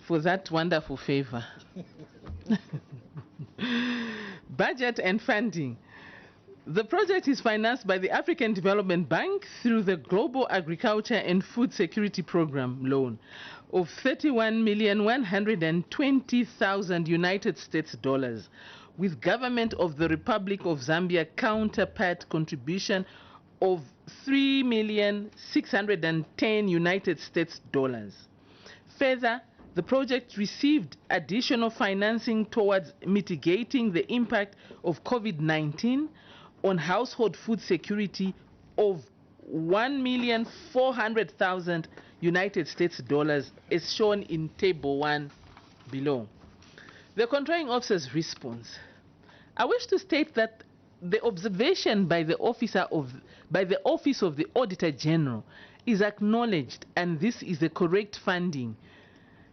for that wonderful favor. Budget and funding. The project is financed by the African Development Bank through the Global Agriculture and Food Security Program loan of $31,120,000 United States dollars, with Government of the Republic of Zambia counterpart contribution of $3,610,000 United States dollars. Further, the project received additional financing towards mitigating the impact of COVID-19 on household food security of $1,400,000 United States dollars, as shown in Table 1 below. The controlling officer's response. I wish to state that the observation by the Office of the Auditor General is acknowledged, and this is the correct funding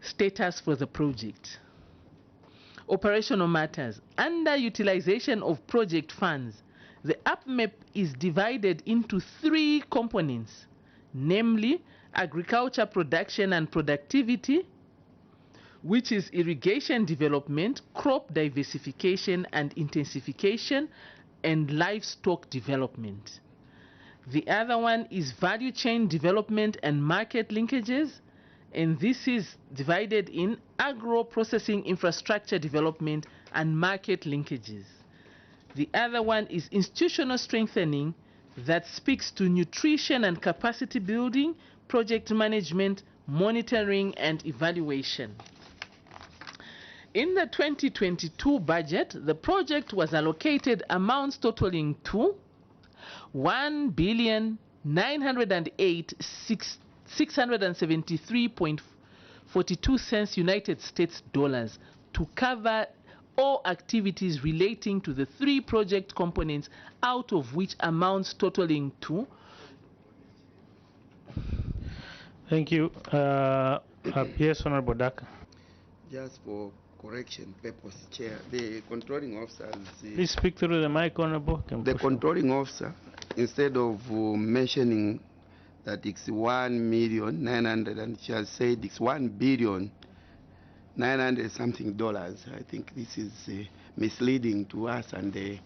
status for the project. Operational matters. Under utilization of project funds, the APMEP is divided into 3 components, namely agriculture production and productivity, which is irrigation development, crop diversification and intensification, and livestock development. The other one is value chain development and market linkages, and this is divided in agro-processing infrastructure development and market linkages. The other one is institutional strengthening, that speaks to nutrition and capacity building, project management, monitoring and evaluation. In the 2022 budget, the project was allocated amounts totaling to $1,908,673.42 United States dollars to cover all activities relating to the 3 project components, out of which amounts totaling to. Thank you. Yes, Honorable Daka. Just for correction purpose, Chair, the controlling officers. Please speak through the mic, Honorable. The controlling officer, instead of mentioning that it's 1,900,000, and she has said it's $1,900,000 something dollars. I think this is misleading to us and the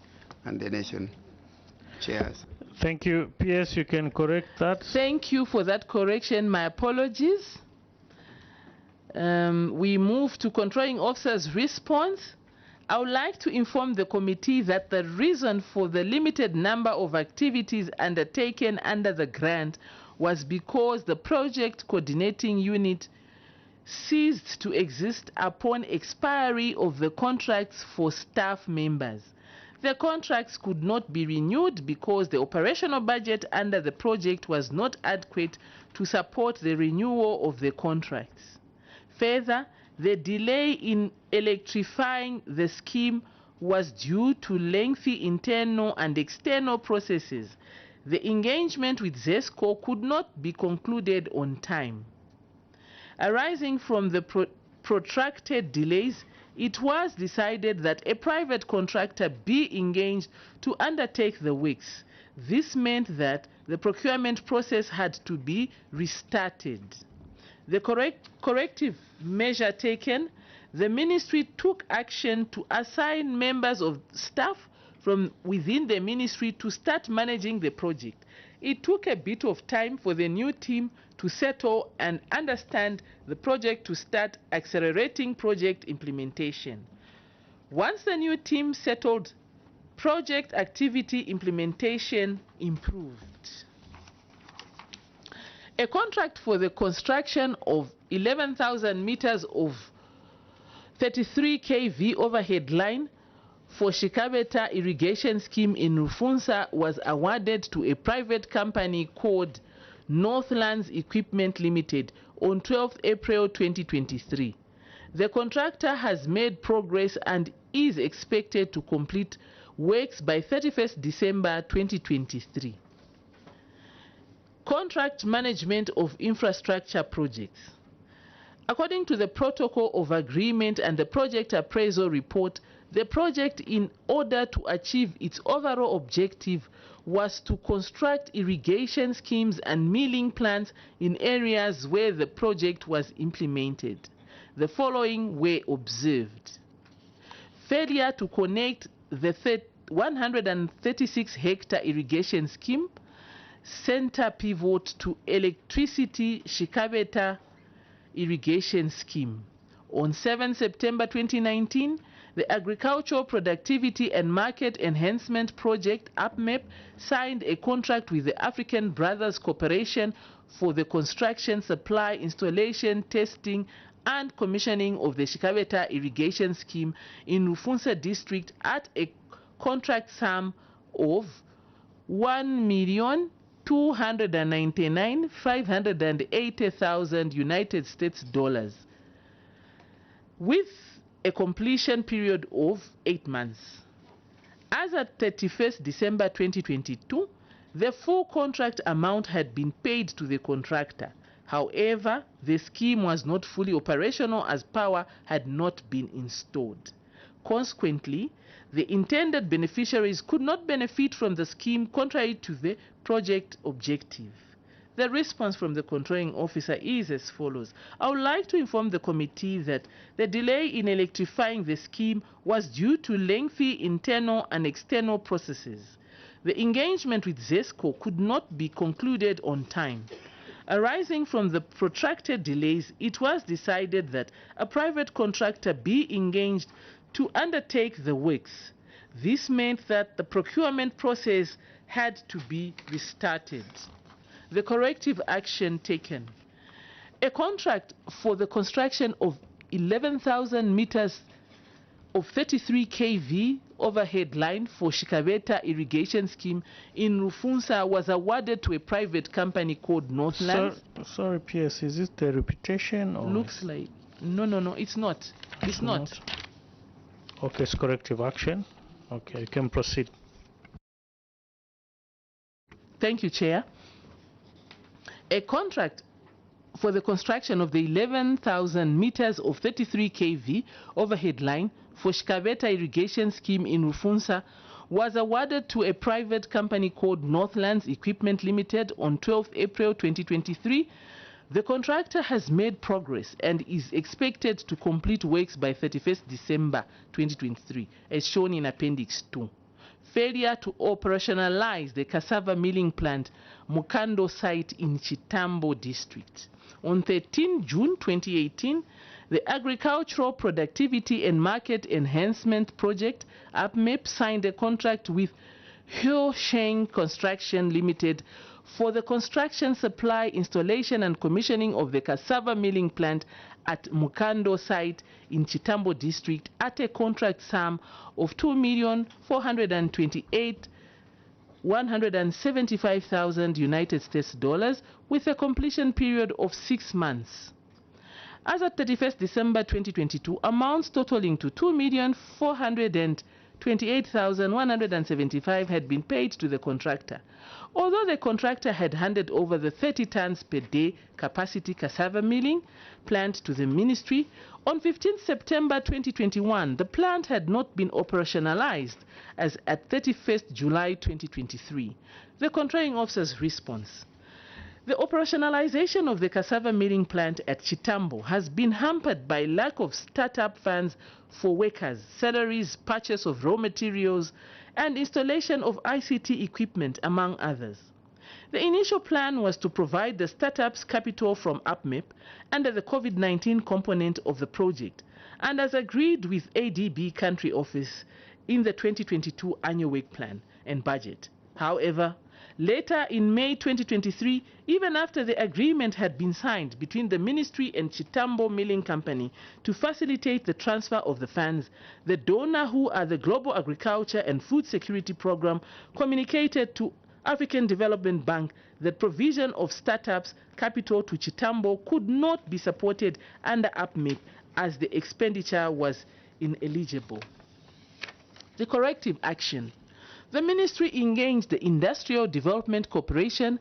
nation. Chairs. Thank you. PS, you can correct that. Thank you for that correction. My apologies. We move to controlling officer's response. I would like to inform the committee that the reason for the limited number of activities undertaken under the grant was because the project coordinating unit ceased to exist upon expiry of the contracts for staff members. The contracts could not be renewed because the operational budget under the project was not adequate to support the renewal of the contracts. Further, the delay in electrifying the scheme was due to lengthy internal and external processes. The engagement with ZESCO could not be concluded on time. Arising from the protracted delays, it was decided that a private contractor be engaged to undertake the works. This meant that the procurement process had to be restarted. The corrective measure taken, the ministry took action to assign members of staff from within the ministry to start managing the project. It took a bit of time for the new team to settle and understand the project to start accelerating project implementation. Once the new team settled, project activity implementation improved. A contract for the construction of 11,000 meters of 33 kV overhead line for Shikabeta irrigation scheme in Rufunsa was awarded to a private company called Northlands Equipment Limited on 12 April 2023. The contractor has made progress and is expected to complete works by 31st December 2023. Contract management of infrastructure projects. According to the protocol of agreement and the project appraisal report, the project, in order to achieve its overall objective, was to construct irrigation schemes and milling plants in areas where the project was implemented. the following were observed: failure to connect the 136-hectare irrigation scheme center pivot to electricity Shikabeta irrigation scheme. On 7 September 2019, the Agricultural Productivity and Market Enhancement Project, APMEP, signed a contract with the African Brothers Corporation for the construction, supply, installation, testing, and commissioning of the Shikabeta irrigation scheme in Rufunsa district at a contract sum of $1,299,580,000 United States dollars, with a completion period of 8 months. As at 31st December 2022, the full contract amount had been paid to the contractor. However, the scheme was not fully operational as power had not been installed. Consequently, the intended beneficiaries could not benefit from the scheme contrary to the project objective. The response from the controlling officer is as follows. I would like to inform the committee that the delay in electrifying the scheme was due to lengthy internal and external processes. The engagement with ZESCO could not be concluded on time. Arising from the protracted delays, it was decided that a private contractor be engaged to undertake the works. This meant that the procurement process had to be restarted. The corrective action taken: a contract for the construction of 11,000 meters of 33 kV overhead line for Shikabeta irrigation scheme in Rufunsa was awarded to a private company called Northlands. Sorry, PS, is it the reputation or? Looks like. No, it's not. It's not. Okay, it's corrective action. Okay, you can proceed. Thank you, Chair. A contract for the construction of the 11,000 meters of 33 kV overhead line for Shikabeta irrigation scheme in Rufunsa was awarded to a private company called Northlands Equipment Limited on 12 April 2023. The contractor has made progress and is expected to complete works by 31st December 2023, as shown in Appendix 2. Failure to operationalize the Cassava milling plant, Mukando site in Chitambo district. On 13 June 2018, the Agricultural Productivity and Market Enhancement Project, APMEP, signed a contract with Hyo Sheng Construction Limited for the construction, supply, installation, and commissioning of the Cassava milling plant at Mukando site in Chitambo district at a contract sum of $2,428,175,000 United States dollars, with a completion period of 6 months. As at 31st December 2022, amounts totaling to $2,428,175 had been paid to the contractor. Although the contractor had handed over the 30 tons per day capacity Cassava milling plant to the ministry, on 15 September 2021, the plant had not been operationalized as at 31st July 2023. The controlling officer's response: the operationalization of the Cassava milling plant at Chitambo has been hampered by lack of startup funds for workers, salaries, purchase of raw materials, and installation of ICT equipment, among others. The initial plan was to provide the startup's capital from APMEP under the COVID-19 component of the project, and as agreed with ADB Country Office in the 2022 Annual Work Plan and Budget. However, later in May 2023, even after the agreement had been signed between the Ministry and Chitambo Milling Company to facilitate the transfer of the funds, the donor, who are the Global Agriculture and Food Security Program, communicated to African Development Bank that provision of startups capital to Chitambo could not be supported under APMEP as the expenditure was ineligible. The corrective action: the ministry engaged the Industrial Development Corporation,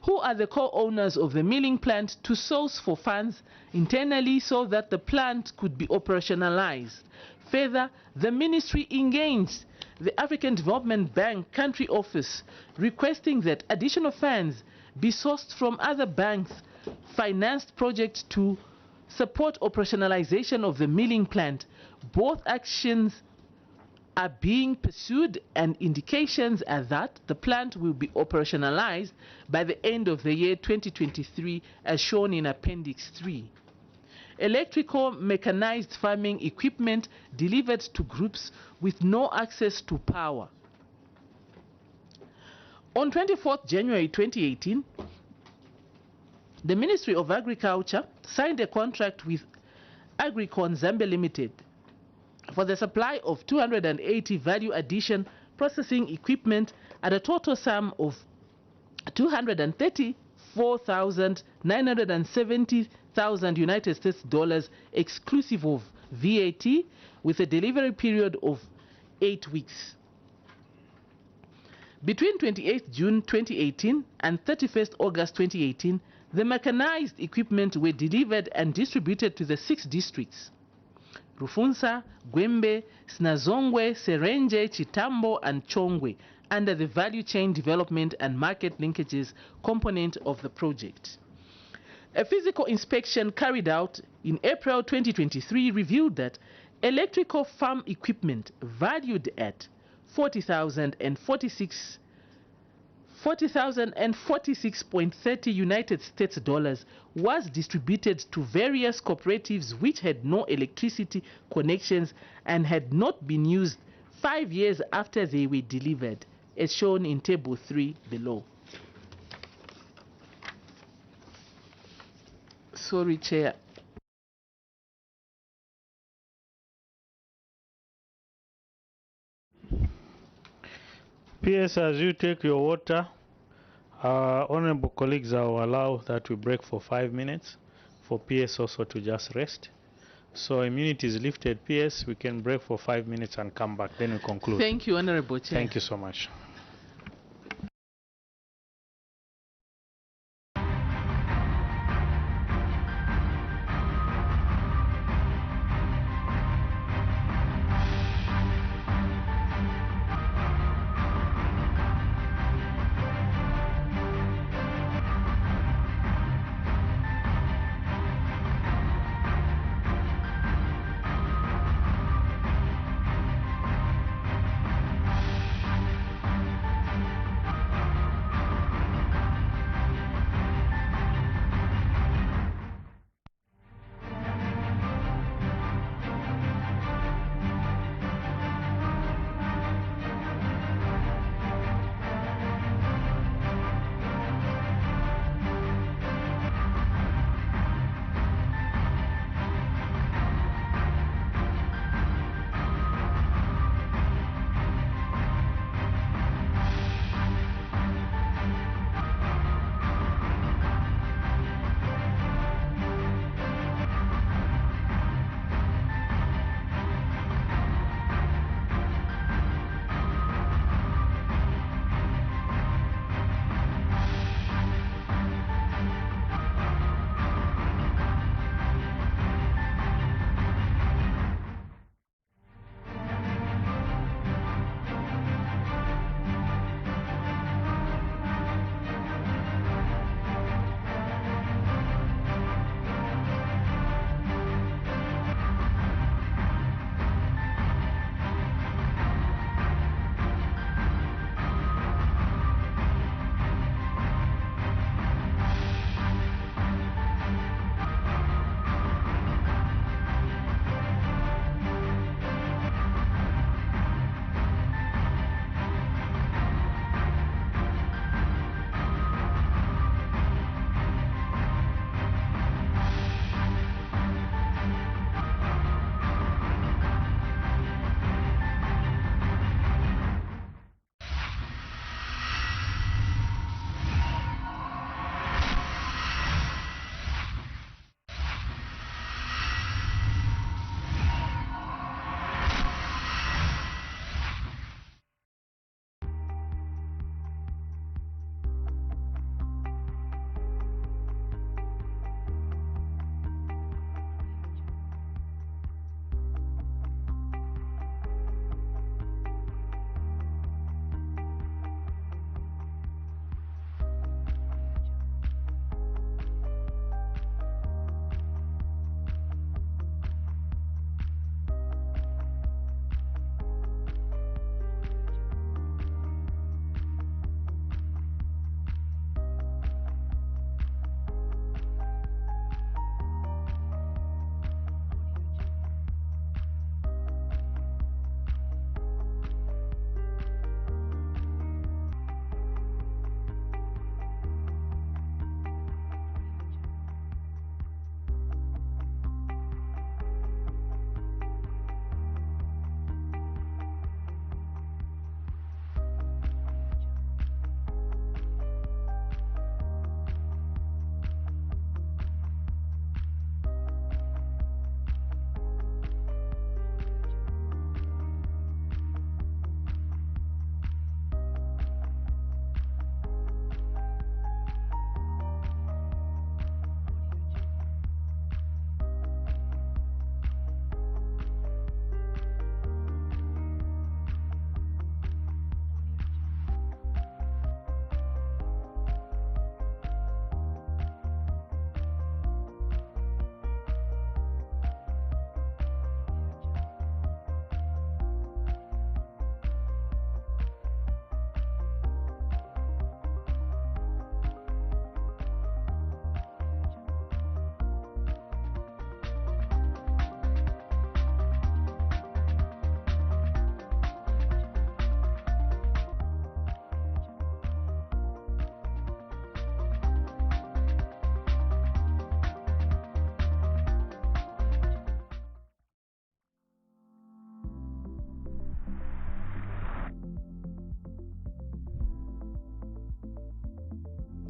who are the co-owners of the milling plant, to source for funds internally so that the plant could be operationalized. Further, the ministry engaged the African Development Bank Country Office, requesting that additional funds be sourced from other banks, financed projects to support operationalization of the milling plant. Both actions are being pursued, and indications are that the plant will be operationalized by the end of the year 2023, as shown in Appendix 3. Electrical mechanized farming equipment delivered to groups with no access to power. On 24th January 2018, the Ministry of Agriculture signed a contract with Agricon Zambia Limited for the supply of 280 value addition processing equipment at a total sum of 234,970,000 United States dollars exclusive of VAT, with a delivery period of 8 weeks. Between 28th June 2018 and 31st August 2018, the mechanized equipment were delivered and distributed to the 6 districts: Rufunsa, Gwembe, Snazongwe, Serenje, Chitambo, and Chongwe, under the Value Chain Development and Market Linkages component of the project. A physical inspection carried out in April 2023 revealed that electrical farm equipment valued at 40,046.30 United States dollars was distributed to various cooperatives which had no electricity connections and had not been used 5 years after they were delivered, as shown in Table 3 below. Sorry, Chair. PS, as you take your water, honorable colleagues, I will allow that we break for 5 minutes for PS also to just rest. So immunity is lifted. PS, we can break for 5 minutes and come back, then we conclude. Thank you, Honorable Chair. Thank you so much.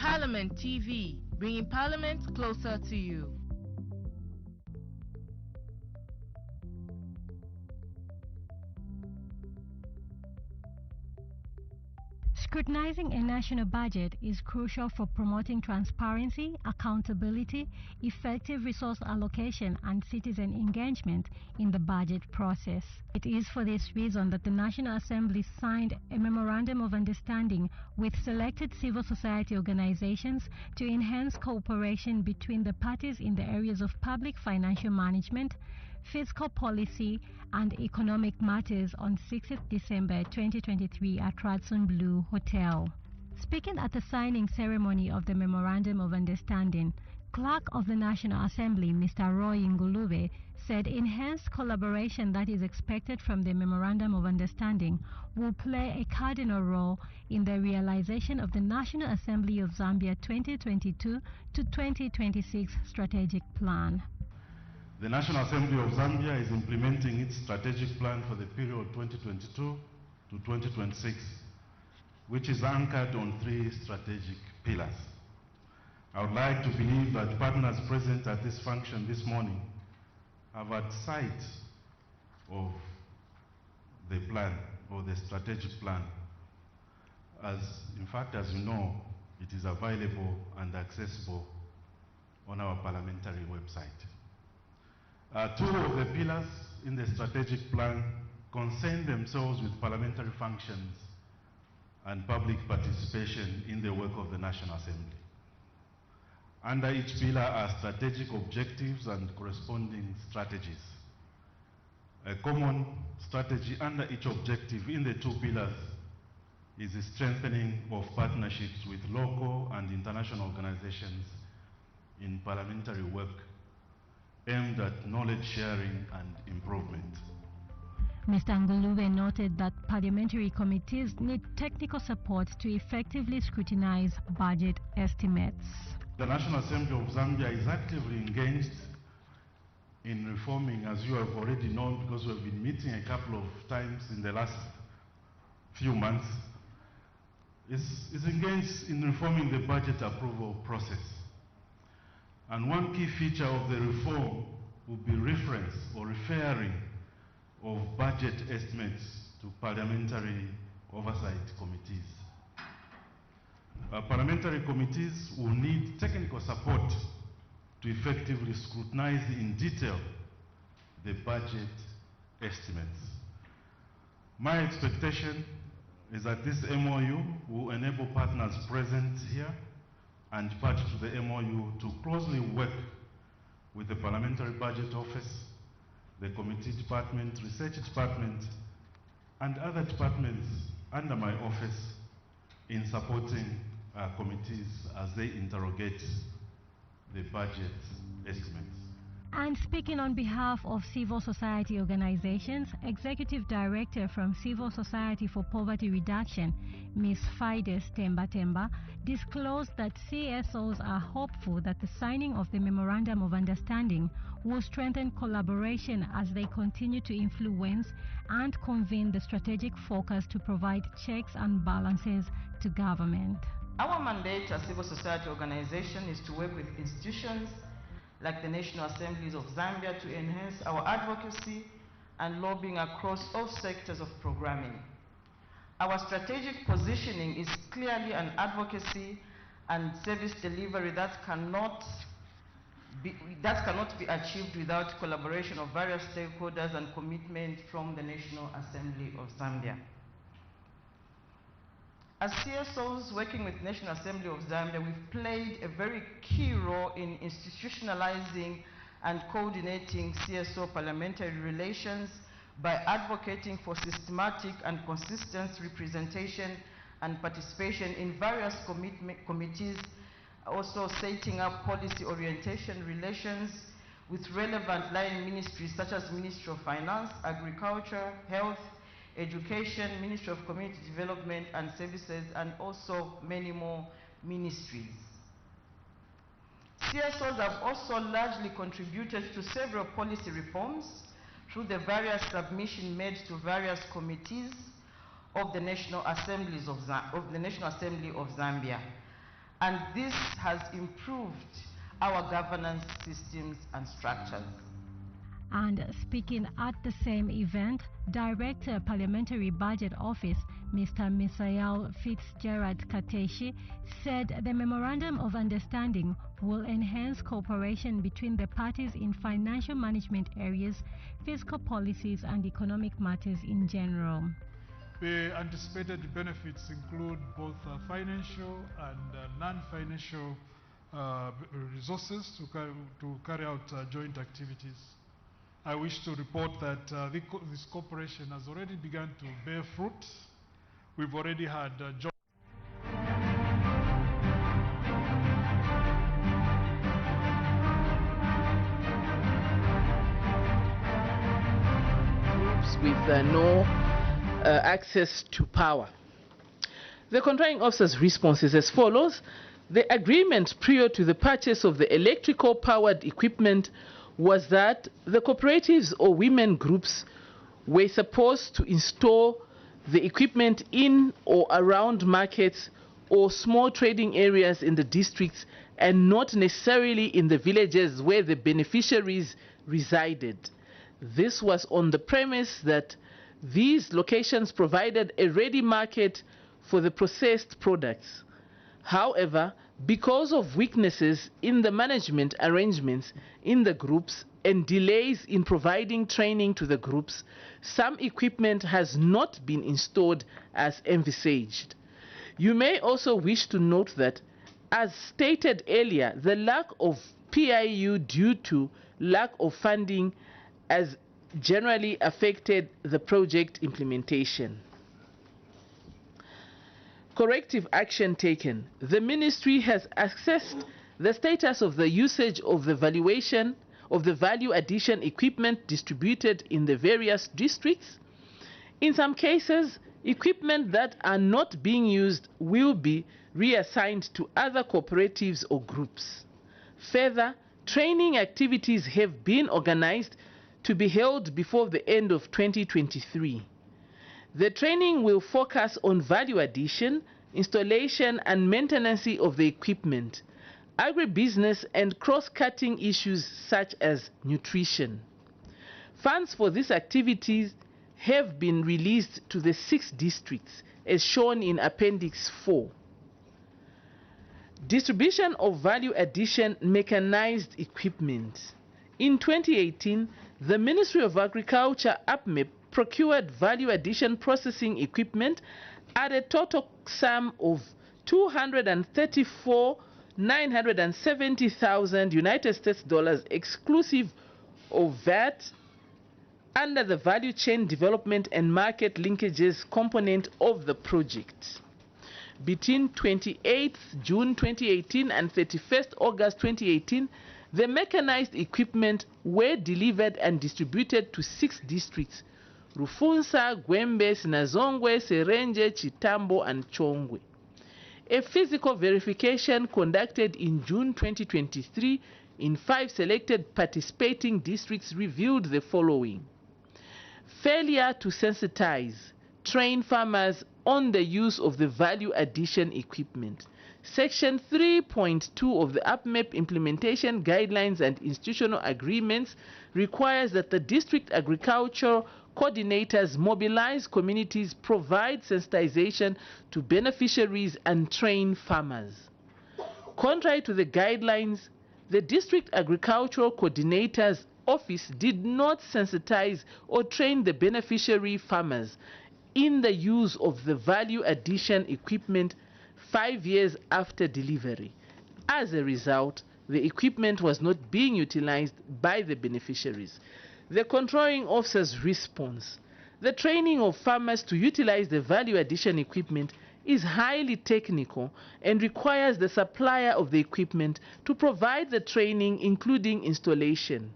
Parliament TV, bringing Parliament closer to you. Scrutinizing a national budget is crucial for promoting transparency, accountability, effective resource allocation, and citizen engagement in the budget process. It is for this reason that the National Assembly signed a Memorandum of Understanding with selected civil society organizations to enhance cooperation between the parties in the areas of public financial management, fiscal policy, and economic matters on 6th December 2023 at Radisson Blu Hotel. Speaking at the signing ceremony of the Memorandum of Understanding, Clerk of the National Assembly, Mr. Roy Ngulube, said enhanced collaboration that is expected from the Memorandum of Understanding will play a cardinal role in the realization of the National Assembly of Zambia 2022 to 2026 strategic plan. The National Assembly of Zambia is implementing its strategic plan for the period 2022 to 2026, which is anchored on 3 strategic pillars. I would like to believe that partners present at this function this morning have had sight of the plan or the strategic plan, as in fact, as you know, it is available and accessible on our parliamentary website. 2 of the pillars in the strategic plan concern themselves with parliamentary functions and public participation in the work of the National Assembly. Under each pillar are strategic objectives and corresponding strategies. A common strategy under each objective in the 2 pillars is the strengthening of partnerships with local and international organizations in parliamentary work aimed at knowledge sharing and improvement. Mr. Ngulube noted that parliamentary committees need technical support to effectively scrutinize budget estimates. The National Assembly of Zambia is actively engaged in reforming, as you have already known, because we have been meeting a couple of times in the last few months, is engaged in reforming the budget approval process. And one key feature of the reform will be reference or referring of budget estimates to parliamentary oversight committees. Parliamentary committees will need technical support to effectively scrutinize in detail the budget estimates. My expectation is that this MOU will enable partners present here and party to the MOU to closely work with the Parliamentary Budget Office, the Committee Department, Research Department, and other departments under my office in supporting committees as they interrogate the budget estimates. And speaking on behalf of civil society organizations, Executive Director from Civil Society for Poverty Reduction, Ms. Fides Temba, disclosed that CSOs are hopeful that the signing of the Memorandum of Understanding will strengthen collaboration as they continue to influence and convene the strategic focus to provide checks and balances to government. Our mandate as civil society organization is to work with institutions like the National Assemblies of Zambia to enhance our advocacy and lobbying across all sectors of programming. Our strategic positioning is clearly an advocacy and service delivery that cannot be achieved without collaboration of various stakeholders and commitment from the National Assembly of Zambia. As CSOs working with National Assembly of Zambia, we've played a very key role in institutionalizing and coordinating CSO parliamentary relations by advocating for systematic and consistent representation and participation in various committees, also setting up policy orientation relations with relevant line ministries such as Ministry of Finance, Agriculture, Health, Education, Ministry of Community Development and Services, and also many more ministries. CSOs have also largely contributed to several policy reforms through the various submissions made to various committees of the National Assembly of Zambia. and this has improved our governance systems and structures. And speaking at the same event, Director Parliamentary Budget Office, Mr. Misael Fitzgerald Kateshi, said the Memorandum of Understanding will enhance cooperation between the parties in financial management areas, fiscal policies and economic matters in general. The anticipated benefits include both financial and non-financial resources to carry out joint activities. I wish to report that this cooperation has already begun to bear fruit. We've already had joint groups with no access to power. The contracting officer's response is as follows. The agreement prior to the purchase of the electrical powered equipment was that the cooperatives or women groups were supposed to install the equipment in or around markets or small trading areas in the districts and not necessarily in the villages where the beneficiaries resided. This was on the premise that these locations provided a ready market for the processed products. However, because of weaknesses in the management arrangements in the groups and delays in providing training to the groups, some equipment has not been installed as envisaged. You may also wish to note that, as stated earlier, the lack of PIU due to lack of funding has generally affected the project implementation. Corrective action taken. The ministry has assessed the status of the usage of the valuation of the value addition equipment distributed in the various districts. In some cases, equipment that are not being used will be reassigned to other cooperatives or groups. Further, training activities have been organized to be held before the end of 2023. The training will focus on value addition, installation and maintenance of the equipment, agribusiness and cross-cutting issues such as nutrition. Funds for these activities have been released to the 6 districts as shown in Appendix 4. Distribution of value addition mechanized equipment. In 2018, the Ministry of Agriculture APMEP procured value addition processing equipment at a total sum of $234,970,000 United States dollars exclusive of VAT under the value chain development and market linkages component of the project. Between 28th June 2018 and 31st August 2018, the mechanized equipment were delivered and distributed to 6 districts: Rufunsa, Gwembe, Sinazongwe, Serenje, Chitambo, and Chongwe. A physical verification conducted in June 2023 in 5 selected participating districts revealed the following: failure to sensitize, train farmers on the use of the value addition equipment. Section 3.2 of the APMEP Implementation Guidelines and Institutional Agreements requires that the district agricultural coordinators mobilize communities, provide sensitization to beneficiaries, and train farmers. Contrary to the guidelines, the district agricultural coordinators office did not sensitize or train the beneficiary farmers in the use of the value addition equipment 5 years after delivery. As a result, the equipment was not being utilized by the beneficiaries. The controlling officer's response: the training of farmers to utilize the value addition equipment is highly technical and requires the supplier of the equipment to provide the training, including installation.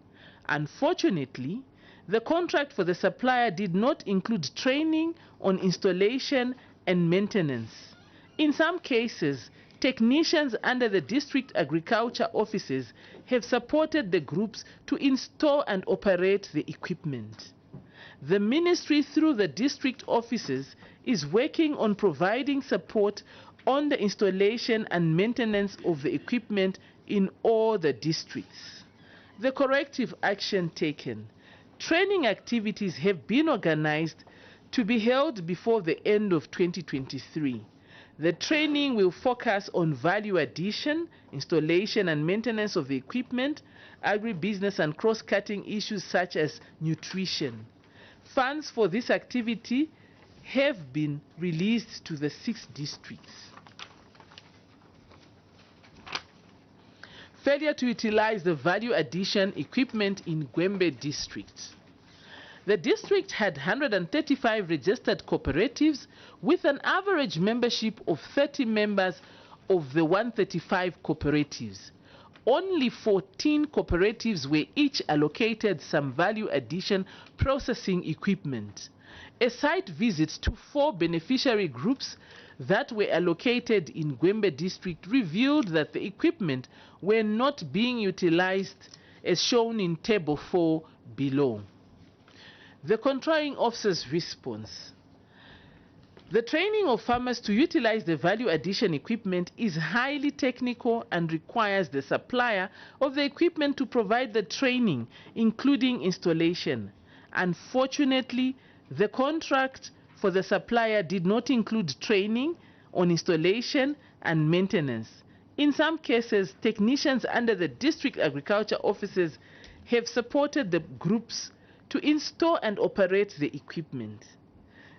Unfortunately, the contract for the supplier did not include training on installation and maintenance. In some cases, technicians under the district agriculture offices have supported the groups to install and operate the equipment. The ministry, through the district offices, is working on providing support on the installation and maintenance of the equipment in all the districts. The corrective action taken. Training activities have been organized to be held before the end of 2023. The training will focus on value addition, installation and maintenance of the equipment, agribusiness and cross-cutting issues such as nutrition. Funds for this activity have been released to the 6 districts. Failure to utilize the value addition equipment in Gwembe district. The district had 135 registered cooperatives with an average membership of 30 members of the 135 cooperatives. Only 14 cooperatives were each allocated some value addition processing equipment. A site visit to 4 beneficiary groups that were allocated in Gwembe district revealed that the equipment were not being utilized as shown in table 4 below. The controlling officer's response. The training of farmers to utilize the value addition equipment is highly technical and requires the supplier of the equipment to provide the training, including installation. Unfortunately, the contract for the supplier did not include training on installation and maintenance. In some cases, technicians under the district agriculture offices have supported the groups to install and operate the equipment.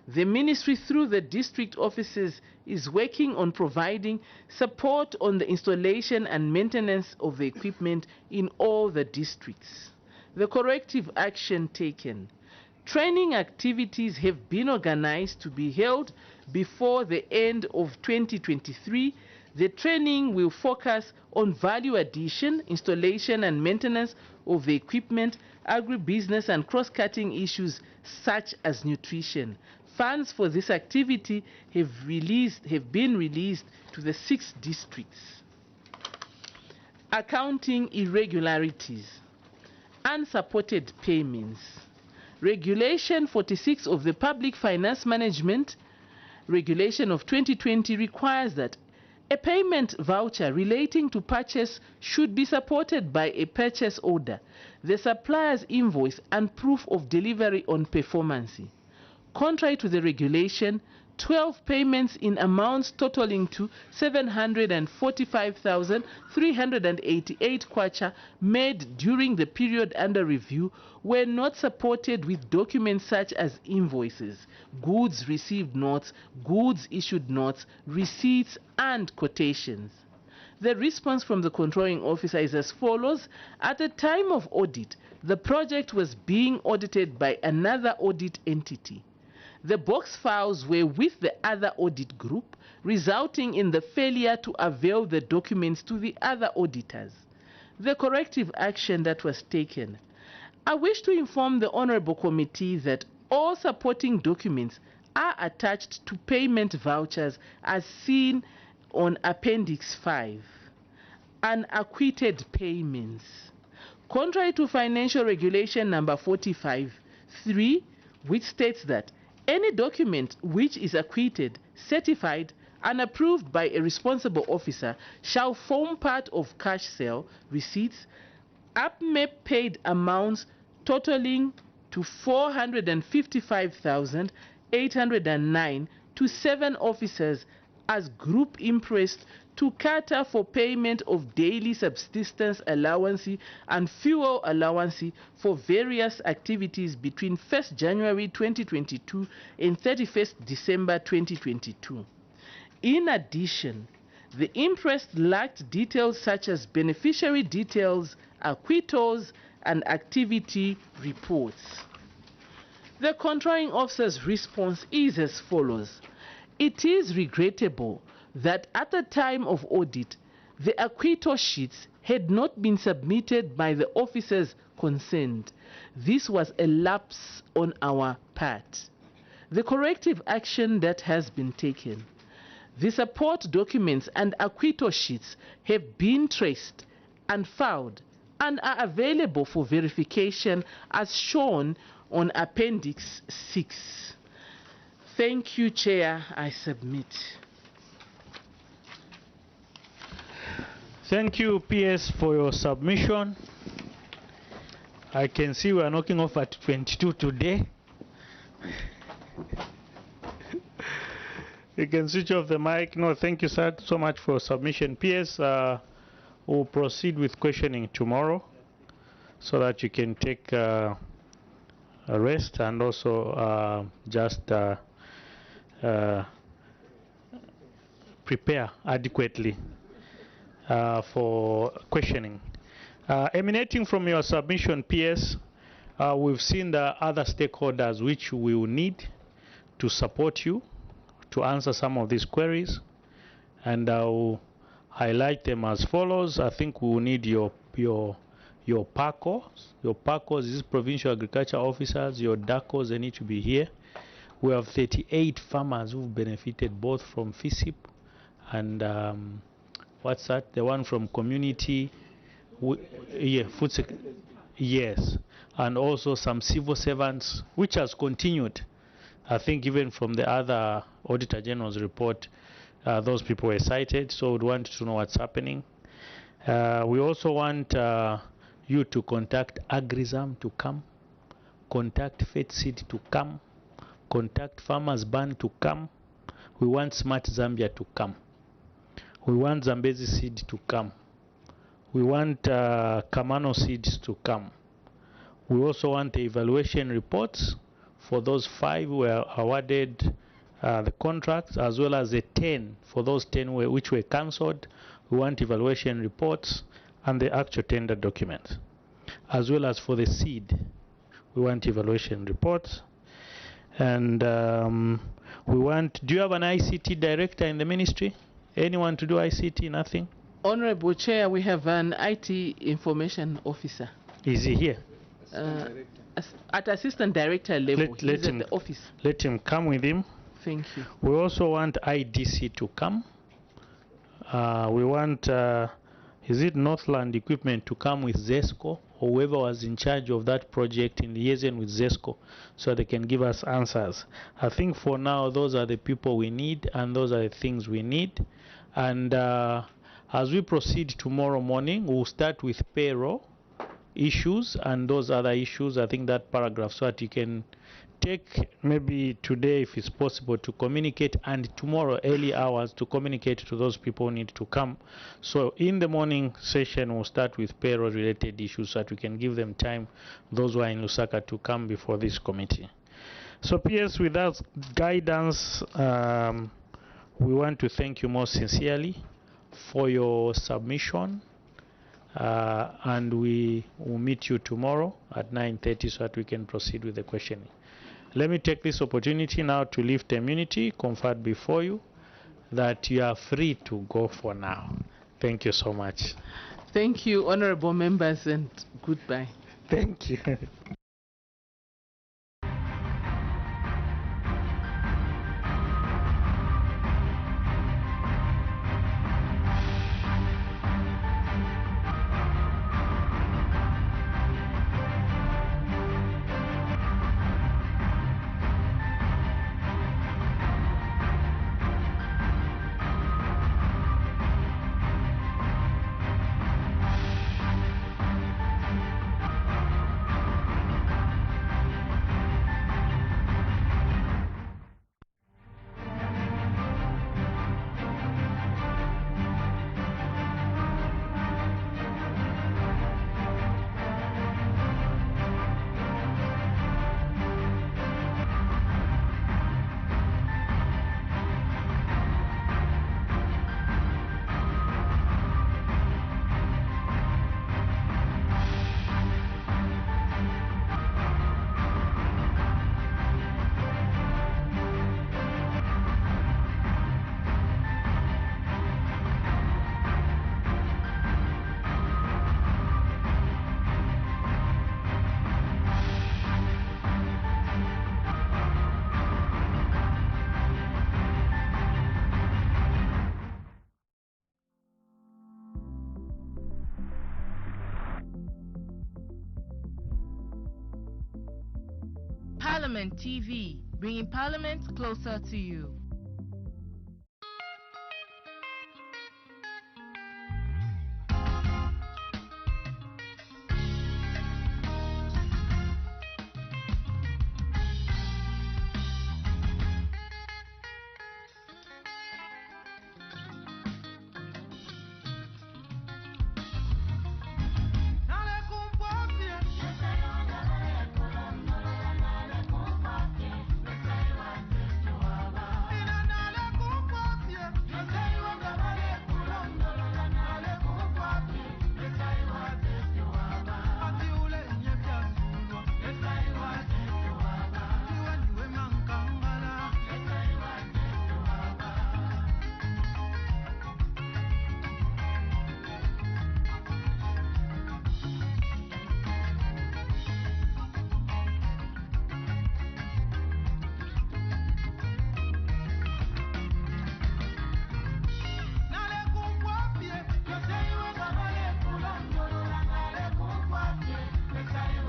The ministry through the district offices is working on providing support on the installation and maintenance of the equipment in all the districts. The corrective action taken. Training activities have been organized to be held before the end of 2023. The training will focus on value addition, installation and maintenance of the equipment, agribusiness and cross-cutting issues such as nutrition. Funds for this activity have been released to the 6 districts. Accounting irregularities. Unsupported payments. Regulation 46 of the Public Finance Management Regulation of 2020 requires that a payment voucher relating to purchase should be supported by a purchase order, the supplier's invoice and proof of delivery on performance. Contrary to the regulation, 12 payments in amounts totaling to 745,388 kwacha made during the period under review were not supported with documents such as invoices, goods received notes, goods issued notes, receipts and quotations. The response from the controlling officer is as follows. At the time of audit, the project was being audited by another audit entity. The box files were with the other audit group, resulting in the failure to avail the documents to the other auditors. The corrective action that was taken. I wish to inform the Honorable Committee that all supporting documents are attached to payment vouchers as seen on Appendix 5. Unacquitted payments. Contrary to Financial Regulation number 45(3), which states that any document which is acquitted, certified, and approved by a responsible officer shall form part of cash sale receipts. APME paid amounts totaling to 455,809 to 7 officers as group impressed to cater for payment of daily subsistence allowance and fuel allowance for various activities between 1st January 2022 and 31st December 2022. In addition, the impressed lacked details such as beneficiary details, acquittals, and activity reports. The controlling officer's response is as follows. It is regrettable that at the time of audit, the acquittal sheets had not been submitted by the officers concerned. This was a lapse on our part. The corrective action that has been taken. The support documents and acquittal sheets have been traced and filed and are available for verification as shown on Appendix 6. Thank you, Chair. I submit. Thank you, PS, for your submission. I can see we are knocking off at 22 today. You can switch off the mic. No, thank you, sir, so much for submission. PS, we'll proceed with questioning tomorrow so that you can take a rest and also just prepare adequately for questioning. Emanating from your submission, PS, we've seen the other stakeholders which we will need to support you to answer some of these queries, and I'll highlight them as follows. I think we will need your PACOs. Your PACOs is provincial agriculture officers. Your DACOs, they need to be here. We have 38 farmers who've benefited both from FISIP and what's that? The one from community. Yes, and also some civil servants, which has continued. I think even from the other Auditor General's report, those people were cited, so we'd want to know what's happening. We also want you to contact Agrisam to come, contact FedSeed to come, contact Farmers Band to come. We want Smart Zambia to come. We want Zambezi Seed to come. We want Kamano Seeds to come. We also want the evaluation reports for those 5 who were awarded the contracts, as well as the 10 for those 10 which were cancelled. We want evaluation reports and the actual tender documents, as well as for the seed. We want evaluation reports. And we want, do you have an ICT director in the ministry? Anyone to do ICT? Nothing? Honorable Chair, we have an IT information officer. Is he here? At assistant director level, he's at the office. Let him come with him. Thank you. We also want IDC to come. We want, is it Northland Equipment to come with ZESCO, or whoever was in charge of that project in liaison with ZESCO, so they can give us answers. I think for now, those are the people we need, and those are the things we need. And as we proceed tomorrow morning, we'll start with payroll issues and those other issues. I think that paragraph, so that you can take maybe today, if it's possible, to communicate, and tomorrow early hours to communicate to those people who need to come. So in the morning session, we'll start with payroll related issues so that we can give them time, those who are in Lusaka, to come before this committee. So PS, with that guidance, we want to thank you most sincerely for your submission, and we will meet you tomorrow at 9:30 so that we can proceed with the questioning. Let me take this opportunity now to lift immunity conferred before you, that you are free to go for now. Thank you so much. Thank you, honorable members, and goodbye. Thank you. Parliament TV, bringing Parliament closer to you.